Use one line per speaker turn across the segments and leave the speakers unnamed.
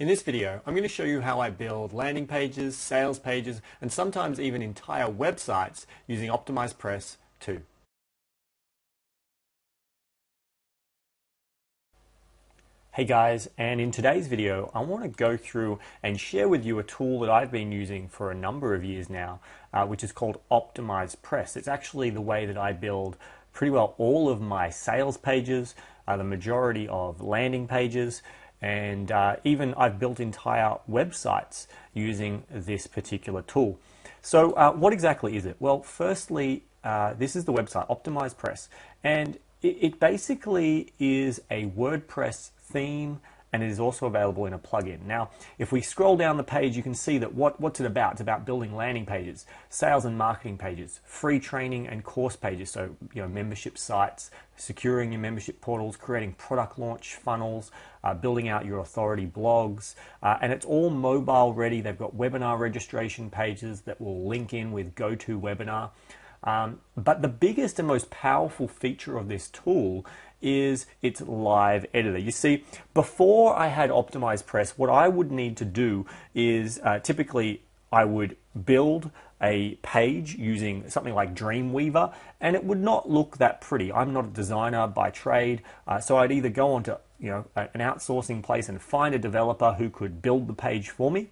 In this video, I'm going to show you how I build landing pages, sales pages, and sometimes even entire websites using OptimizePress 2. Hey guys, and in today's video, I want to go through and share with you a tool that I've been using for a number of years now, which is called OptimizePress. It's actually the way that I build pretty well all of my sales pages, the majority of landing pages, and even I've built entire websites using this particular tool. So what exactly is it? Well, firstly, this is the website, OptimizePress, and it basically is a WordPress theme, and it is also available in a plugin. Now, if we scroll down the page, you can see that what's it about? It's about building landing pages, sales and marketing pages, free training and course pages, so membership sites, securing your membership portals, creating product launch funnels, building out your authority blogs, and it's all mobile ready. They've got webinar registration pages that will link in with GoToWebinar. But the biggest and most powerful feature of this tool is its live editor. You see, before I had OptimizePress, what I would need to do is typically I would build a page using something like Dreamweaver, and it would not look that pretty. I'm not a designer by trade, so I'd either go onto an outsourcing place and find a developer who could build the page for me.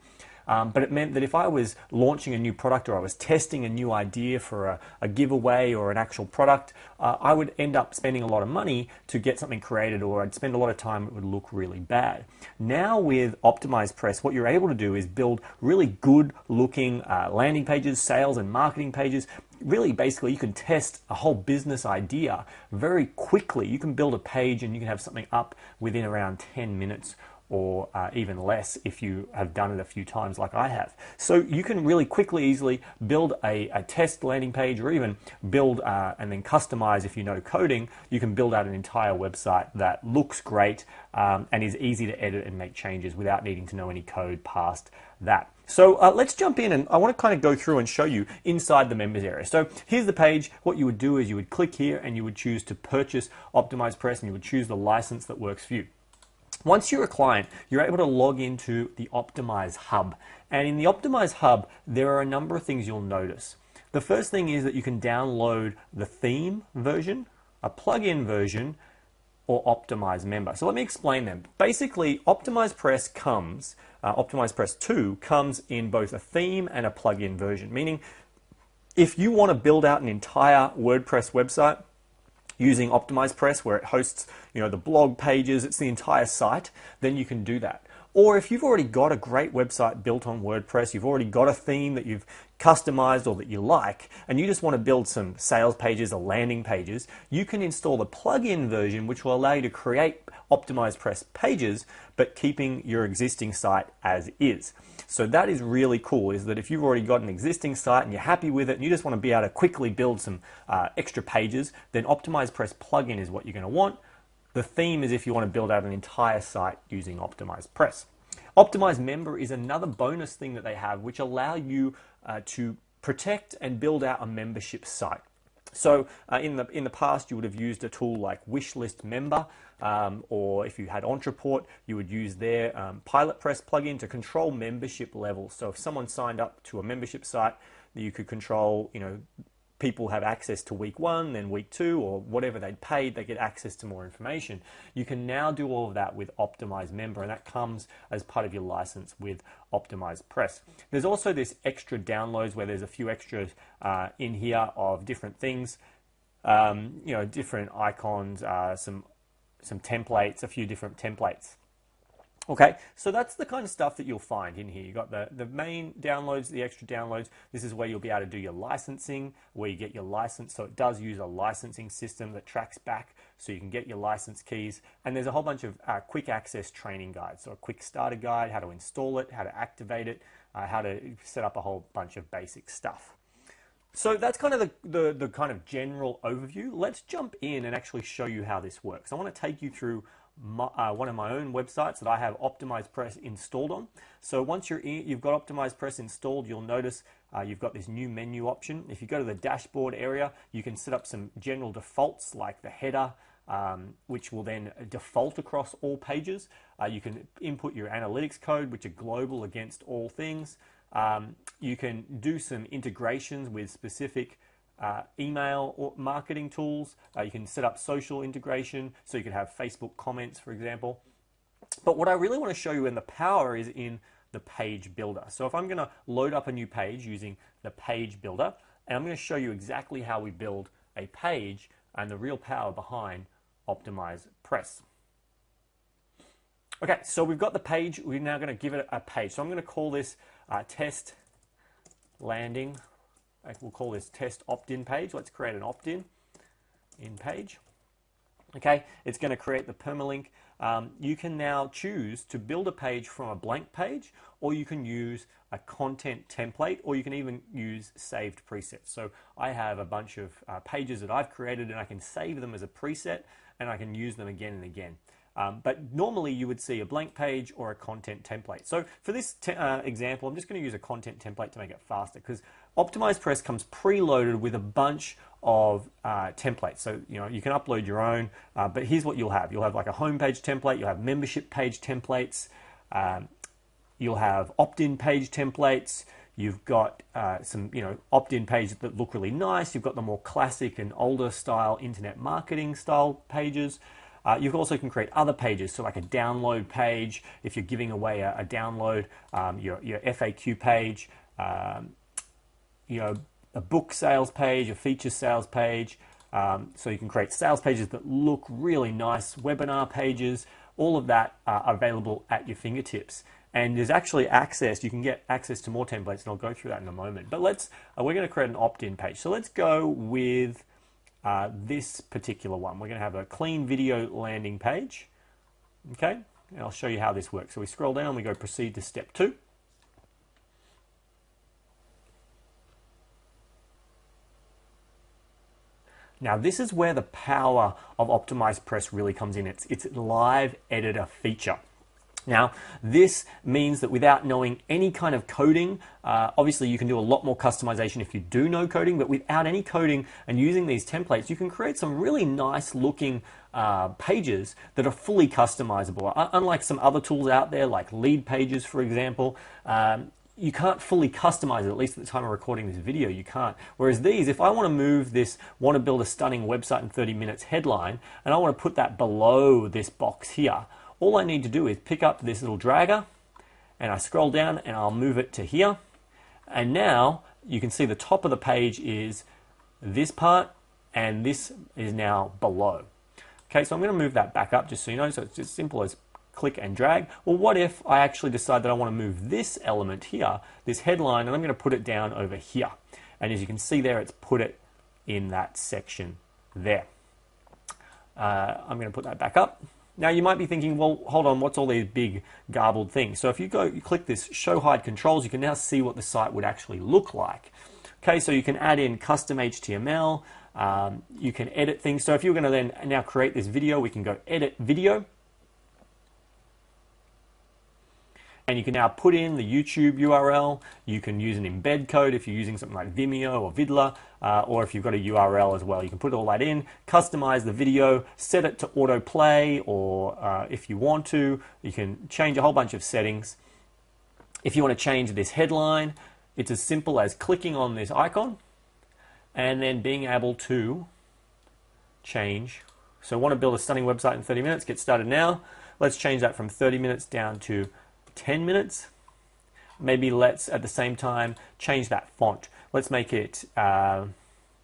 But it meant that if I was launching a new product or I was testing a new idea for a giveaway or an actual product, I would end up spending a lot of money to get something created, or I'd spend a lot of time, it would look really bad. Now with OptimizePress, what you're able to do is build really good looking landing pages, sales and marketing pages. Really, basically, you can test a whole business idea very quickly. You can build a page and you can have something up within around 10 minutes or even less if you have done it a few times like I have. So you can really quickly, easily build a test landing page, or even build and then customize. If you know coding, you can build out an entire website that looks great and is easy to edit and make changes without needing to know any code past that. So let's jump in, and I want to kind of go through and show you inside the members area. So here's the page. What you would do is you would click here and you would choose to purchase OptimizePress, and you would choose the license that works for you. Once you're a client, you're able to log into the Optimize Hub. And in the Optimize Hub, there are a number of things you'll notice. The first thing is that you can download the theme version, a plugin version, or Optimize member. So let me explain them. Basically, OptimizePress comes, OptimizePress 2 comes in both a theme and a plugin version, meaning if you want to build out an entire WordPress website using OptimizePress, where it hosts the blog pages, it's the entire site, then you can do that. Or if you've already got a great website built on WordPress, you've already got a theme that you've customized or that you like, and you just want to build some sales pages or landing pages, you can install the plugin version, which will allow you to create OptimizePress pages, but keeping your existing site as is. So that is really cool, is that if you've already got an existing site and you're happy with it and you just want to be able to quickly build some extra pages, then OptimizePress plugin is what you're going to want. The theme is if you want to build out an entire site using OptimizePress. Optimize member is another bonus thing that they have, which allow you to protect and build out a membership site. So in the past, you would have used a tool like Wishlist Member, or if you had Entreport, you would use their PilotPress plugin to control membership levels. So if someone signed up to a membership site, you could control, people have access to week 1, then week 2, or whatever they'd paid, they get access to more information. You can now do all of that with Optimize Member, and that comes as part of your license with OptimizePress. There's also this extra downloads where there's a few extras in here of different things, different icons, some templates, a few different templates. Okay, so that's the kind of stuff that you'll find in here. You've got the main downloads, the extra downloads. This is where you'll be able to do your licensing, where you get your license. So it does use a licensing system that tracks back so you can get your license keys. And there's a whole bunch of quick access training guides. So a quick starter guide, how to install it, how to activate it, how to set up a whole bunch of basic stuff. So that's kind of the kind of general overview. Let's jump in and actually show you how this works. I want to take you through one of my own websites that I have OptimizePress installed on. So once you've got OptimizePress installed, you'll notice you've got this new menu option. If you go to the dashboard area, you can set up some general defaults like the header, which will then default across all pages. You can input your analytics code, which are global against all things. You can do some integrations with specific email or marketing tools. You can set up social integration, so you can have Facebook comments, for example. But what I really want to show you in the power is in the page builder. So if I'm going to load up a new page using the page builder, and I'm going to show you exactly how we build a page and the real power behind OptimizePress. Okay, so we've got the page. We're now going to give it a page. So I'm going to call this test landing. We'll call this test opt-in page. Let's create an opt-in page. Okay, it's going to create the permalink. You can now choose to build a page from a blank page, or you can use a content template, or you can even use saved presets. So I have a bunch of pages that I've created, and I can save them as a preset, and I can use them again and again. But normally you would see a blank page or a content template. So for this example, I'm just going to use a content template to make it faster, because OptimizePress comes preloaded with a bunch of templates. So you can upload your own, but here's what you'll have. You'll have like a homepage template, you'll have membership page templates, you'll have opt-in page templates, you've got some opt-in pages that look really nice, you've got the more classic and older style internet marketing style pages. You also can create other pages, so like a download page if you're giving away a download, your FAQ page, a book sales page, a feature sales page. So you can create sales pages that look really nice, webinar pages, all of that are available at your fingertips. And there's actually access, you can get access to more templates, and I'll go through that in a moment. But we're going to create an opt-in page. So let's go with this particular one. We're going to have a clean video landing page. Okay, and I'll show you how this works. So we scroll down, we go proceed to step 2. Now this is where the power of OptimizePress really comes in. It's live editor feature. Now, this means that without knowing any kind of coding, obviously you can do a lot more customization if you do know coding, but without any coding and using these templates, you can create some really nice looking pages that are fully customizable. Unlike some other tools out there, like Lead Pages, for example, you can't fully customize it, at least at the time of recording this video, you can't. Whereas these, if I want to move this, want to build a stunning website in 30 minutes headline, and I want to put that below this box here, all I need to do is pick up this little dragger, and I scroll down and I'll move it to here. And now you can see the top of the page is this part, and this is now below. Okay, so I'm going to move that back up just so you know. So it's just simple as click and drag. Well, what if I actually decide that I want to move this element here, this headline, and I'm going to put it down over here. And as you can see there, it's put it in that section there. I'm going to put that back up. Now you might be thinking, well, hold on, what's all these big garbled things? So if you click this show hide controls, you can now see what the site would actually look like. Okay, so you can add in custom HTML, you can edit things. So if you're going to then now create this video, we can go edit video. And you can now put in the YouTube URL. You can use an embed code if you're using something like Vimeo or Vidler, or if you've got a URL as well. You can put all that in, customize the video, set it to autoplay, or if you want to, you can change a whole bunch of settings. If you want to change this headline, it's as simple as clicking on this icon and then being able to change. So want to build a stunning website in 30 minutes, get started now. Let's change that from 30 minutes down to 10 minutes. Maybe let's at the same time change that font. Let's make it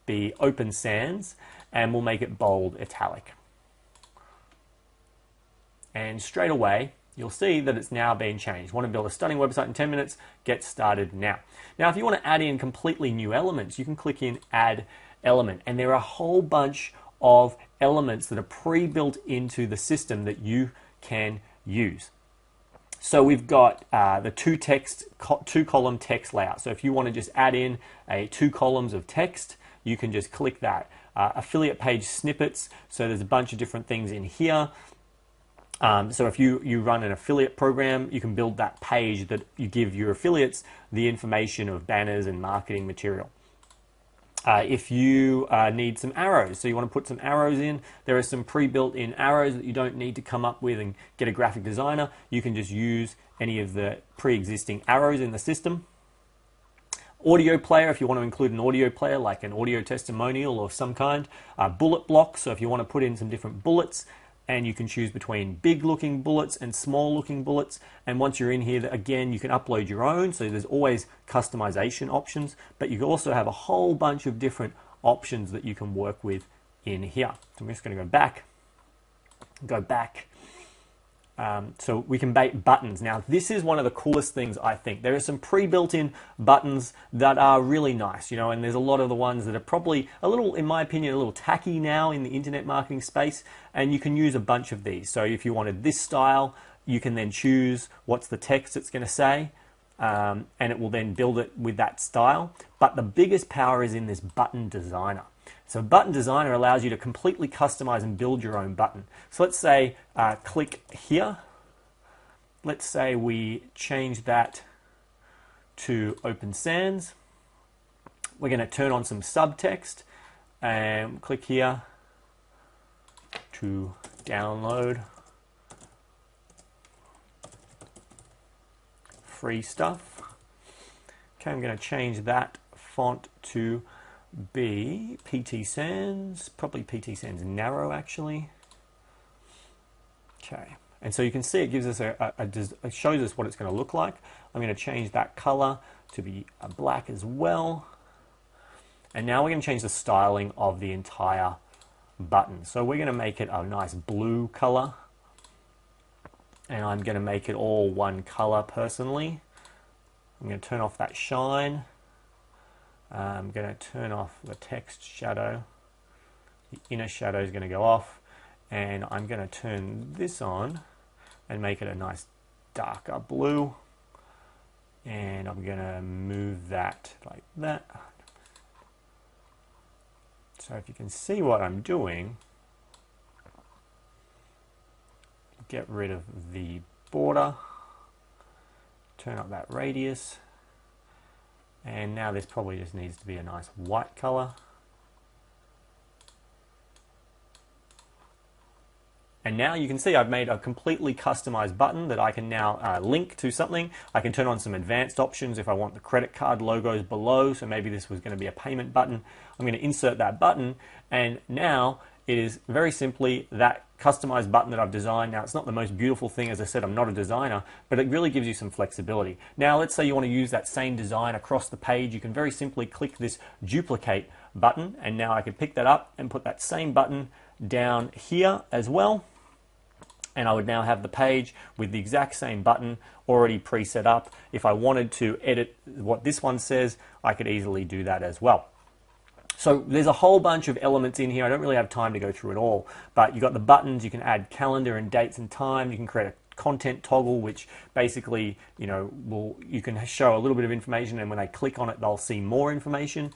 be Open Sans, and we'll make it bold italic. And straight away you'll see that it's now been changed. Want to build a stunning website in 10 minutes? Get started now. Now if you want to add in completely new elements, you can click in Add Element, and there are a whole bunch of elements that are pre-built into the system that you can use. So we've got the two-column text layout. So if you want to just add in 2 columns of text, you can just click that. Affiliate page snippets. So there's a bunch of different things in here. So if you run an affiliate program, you can build that page that you give your affiliates the information of banners and marketing material. If you need some arrows, so you want to put some arrows in, there are some pre-built in arrows that you don't need to come up with and get a graphic designer. You can just use any of the pre-existing arrows in the system. Audio player, if you want to include an audio player like an audio testimonial of some kind. Bullet blocks, so if you want to put in some different bullets, and you can choose between big looking bullets and small looking bullets. And once you're in here, again, you can upload your own, so there's always customization options, but you can also have a whole bunch of different options that you can work with in here. So I'm just going to go back. So we can make buttons. Now, this is one of the coolest things, I think. There are some pre-built-in buttons that are really nice, you know, and there's a lot of the ones that are probably a little, in my opinion, a little tacky now in the internet marketing space, and you can use a bunch of these. So if you wanted this style, you can then choose what's the text it's going to say, and it will then build it with that style. But the biggest power is in this button designer. So Button Designer allows you to completely customize and build your own button. So let's say click here. Let's say we change that to Open Sans. We're going to turn on some subtext and click here to download free stuff. Okay, I'm going to change that font to be PT Sans, probably PT Sans Narrow actually. Okay, and so you can see it gives us it shows us what it's going to look like. I'm going to change that color to be a black as well. And now we're going to change the styling of the entire button. So we're going to make it a nice blue color. And I'm going to make it all one color personally. I'm going to turn off that shine. I'm going to turn off the text shadow. The inner shadow is going to go off. And I'm going to turn this on and make it a nice darker blue. And I'm going to move that like that. So if you can see what I'm doing, get rid of the border, turn up that radius, and now this probably just needs to be a nice white color. And now you can see I've made a completely customized button that I can now link to something. I can turn on some advanced options if I want the credit card logos below. So maybe this was going to be a payment button. I'm going to insert that button, and now it is very simply that customized button that I've designed. Now, it's not the most beautiful thing. As I said, I'm not a designer, but it really gives you some flexibility. Now, let's say you want to use that same design across the page. You can very simply click this duplicate button, and now I can pick that up and put that same button down here as well. And I would now have the page with the exact same button already pre-set up. If I wanted to edit what this one says, I could easily do that as well. So there's a whole bunch of elements in here. I don't really have time to go through it all, but you've got the buttons. You can add calendar and dates and time. You can create a content toggle, which basically, you can show a little bit of information, and when they click on it, they'll see more information.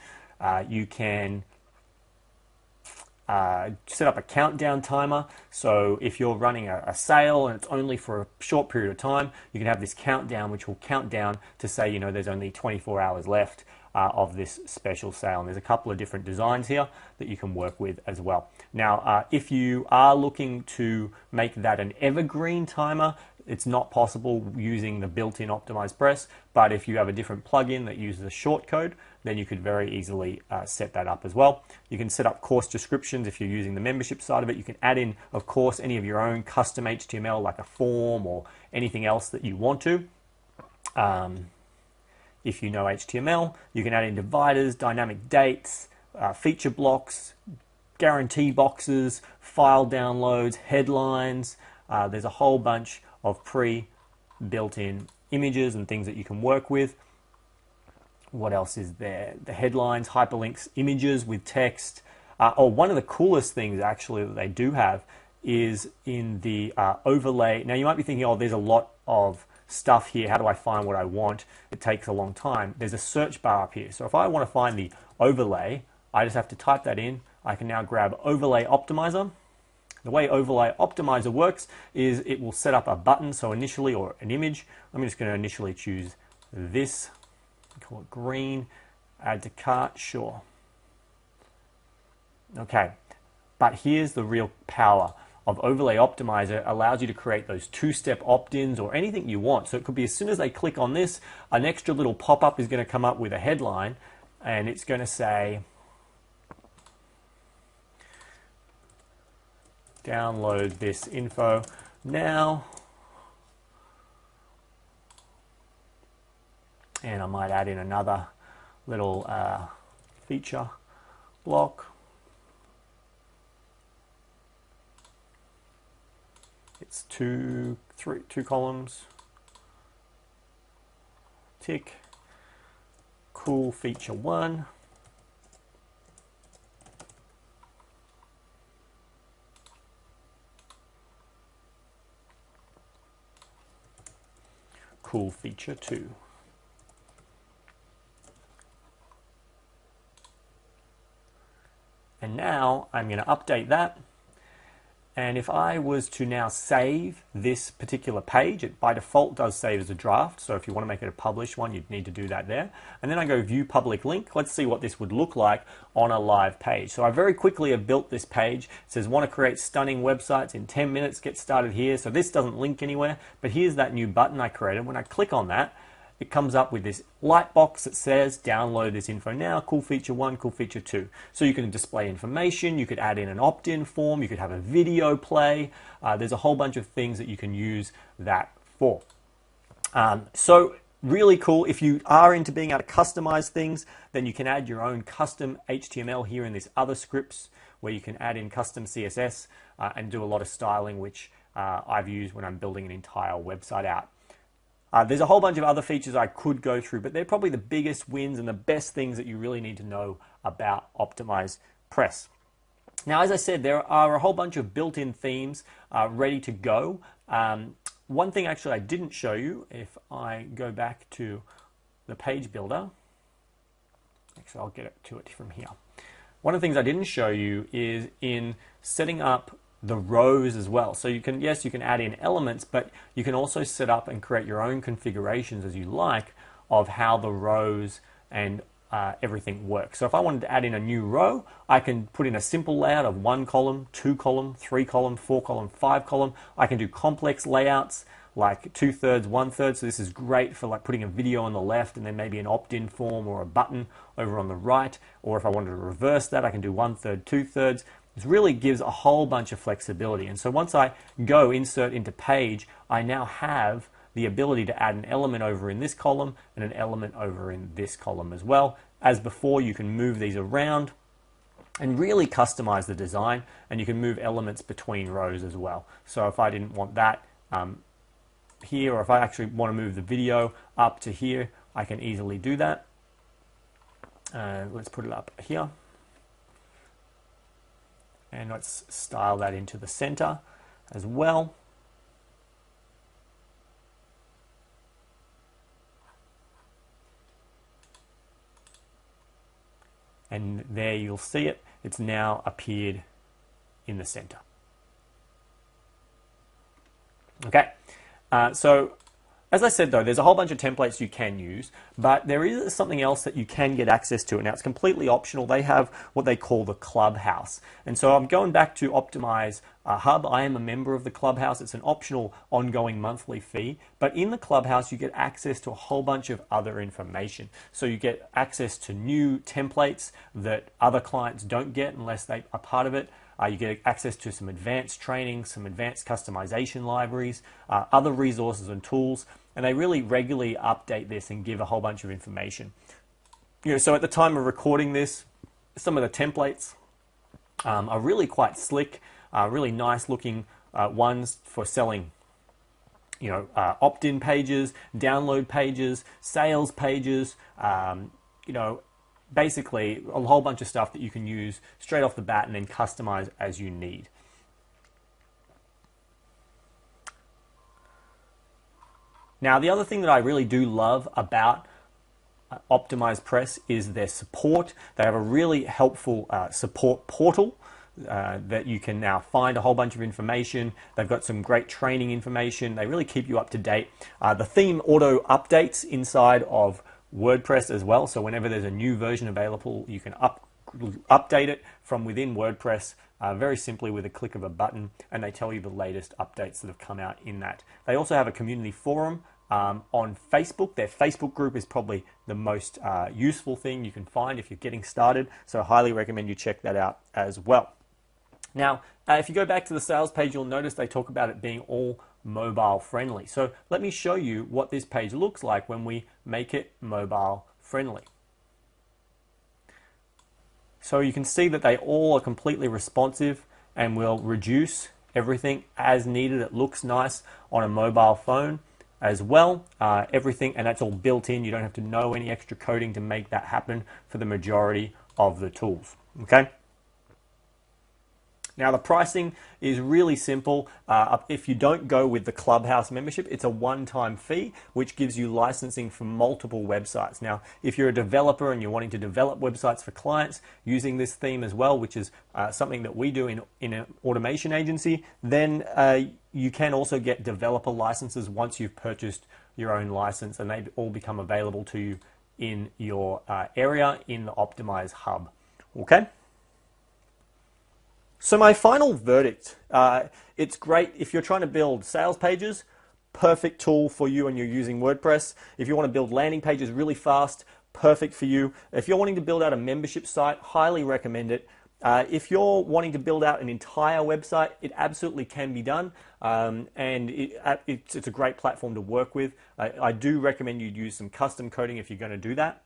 You can set up a countdown timer. So if you're running a sale and it's only for a short period of time, you can have this countdown, which will count down to say, there's only 24 hours left of this special sale. And there's a couple of different designs here that you can work with as well. Now, if you are looking to make that an evergreen timer, it's not possible using the built-in OptimizePress, but if you have a different plugin that uses a shortcode, then you could very easily set that up as well. You can set up course descriptions if you're using the membership side of it. You can add in, of course, any of your own custom HTML, like a form or anything else that you want to. If you know HTML, you can add in dividers, dynamic dates, feature blocks, guarantee boxes, file downloads, headlines. There's a whole bunch of pre-built-in images and things that you can work with. What else is there? The headlines, hyperlinks, images with text. One of the coolest things actually that they do have is in the overlay. Now you might be thinking, there's a lot of stuff here. How do I find what I want? It takes a long time. There's a search bar up here. So if I want to find the overlay, I just have to type that in. I can now grab Overlay Optimizer. The way Overlay Optimizer works is it will set up a button, so initially, or an image. I'm just going to initially choose this. Call it green, add to cart, sure. Okay, but here's the real power of Overlay Optimizer. It allows you to create those two-step opt-ins or anything you want. So it could be as soon as they click on this, an extra little pop-up is going to come up with a headline, and it's going to say, download this info now. And I might add in another little feature block. It's two columns. Tick. Cool feature 1. Cool feature 2. And now I'm going to update that. And if I was to now save this particular page, it by default does save as a draft. So if you want to make it a published one, you'd need to do that there. And then I go view public link. Let's see what this would look like on a live page. So I very quickly have built this page. It says, want to create stunning websites in 10 minutes, get started here. So this doesn't link anywhere, but here's that new button I created. When I click on that, it comes up with this light box that says download this info now, cool feature 1, cool feature 2. So you can display information, you could add in an opt-in form, you could have a video play. There's a whole bunch of things that you can use that for. So really cool. If you are into being able to customize things, then you can add your own custom HTML here in this other scripts where you can add in custom CSS and do a lot of styling, which I've used when I'm building an entire website out. There's a whole bunch of other features I could go through, but they're probably the biggest wins and the best things that you really need to know about OptimizePress. Now, as I said, there are a whole bunch of built-in themes ready to go. One thing actually I didn't show you, if I go back to the page builder, actually I'll get to it from here. One of the things I didn't show you is in setting up the rows as well. So you can, yes, you can add in elements, but you can also set up and create your own configurations as you like of how the rows and everything works. So if I wanted to add in a new row, I can put in a simple layout of 1 column, 2 column, 3 column, 4 column, 5 column. I can do complex layouts like 2/3, 1/3. So this is great for like putting a video on the left and then maybe an opt-in form or a button over on the right. Or if I wanted to reverse that, I can do 1/3, 2/3. This really gives a whole bunch of flexibility. And so once I go insert into page, I now have the ability to add an element over in this column and an element over in this column as well. As before, you can move these around and really customize the design, and you can move elements between rows as well. So if I didn't want that here, or if I actually want to move the video up to here, I can easily do that. Let's put it up here. And let's style that into the center as well. And there you'll see it. It's now appeared in the center. Okay, so as I said though, there's a whole bunch of templates you can use, but there is something else that you can get access to. Now it's completely optional. They have what they call the Clubhouse. And so I'm going back to Optimize Hub. I am a member of the Clubhouse. It's an optional ongoing monthly fee, but in the Clubhouse you get access to a whole bunch of other information. So you get access to new templates that other clients don't get unless they are part of it. You get access to some advanced training, some advanced customization libraries, other resources and tools, and they really regularly update this and give a whole bunch of information. So at the time of recording this, some of the templates are really quite slick, really nice looking ones for selling opt-in pages, download pages, sales pages, basically a whole bunch of stuff that you can use straight off the bat and then customize as you need. Now, the other thing that I really do love about OptimizePress is their support. They have a really helpful support portal that you can now find a whole bunch of information. They've got some great training information. They really keep you up to date. The theme auto updates inside of WordPress as well, so whenever there's a new version available, you can update it from within WordPress very simply with a click of a button, and they tell you the latest updates that have come out in that. They also have a community forum on Facebook. Their Facebook group is probably the most useful thing you can find if you're getting started, so I highly recommend you check that out as well. Now, if you go back to the sales page, you'll notice they talk about it being all mobile friendly. So let me show you what this page looks like when we make it mobile friendly. So you can see that they all are completely responsive and will reduce everything as needed. It looks nice on a mobile phone as well. Everything, and that's all built in. You don't have to know any extra coding to make that happen for the majority of the tools. Okay. Now the pricing is really simple. If you don't go with the Clubhouse membership, it's a one-time fee, which gives you licensing for multiple websites. Now, if you're a developer and you're wanting to develop websites for clients using this theme as well, which is something that we do in an automation agency, then you can also get developer licenses once you've purchased your own license, and they all become available to you in your area in the Optimize Hub. Okay? So my final verdict, it's great if you're trying to build sales pages, perfect tool for you and you're using WordPress. If you want to build landing pages really fast, perfect for you. If you're wanting to build out a membership site, highly recommend it. If you're wanting to build out an entire website, it absolutely can be done, and it's a great platform to work with. I do recommend you use some custom coding if you're going to do that.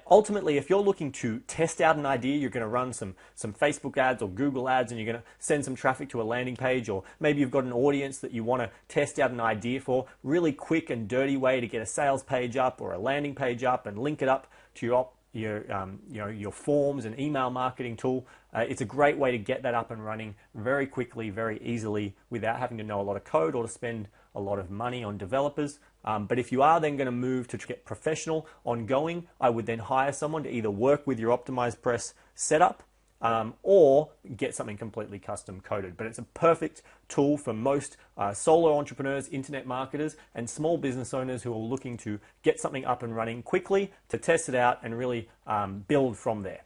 Ultimately, if you're looking to test out an idea, you're going to run some Facebook ads or Google ads, and you're going to send some traffic to a landing page, or maybe you've got an audience that you want to test out an idea for. Really quick and dirty way to get a sales page up or a landing page up and link it up to your forms and email marketing tool. It's a great way to get that up and running very quickly, very easily, without having to know a lot of code or to spend a lot of money on developers. But if you are then going to move to get professional ongoing, I would then hire someone to either work with your OptimizePress setup or get something completely custom coded. But it's a perfect tool for most solo entrepreneurs, internet marketers, and small business owners who are looking to get something up and running quickly, to test it out and really build from there.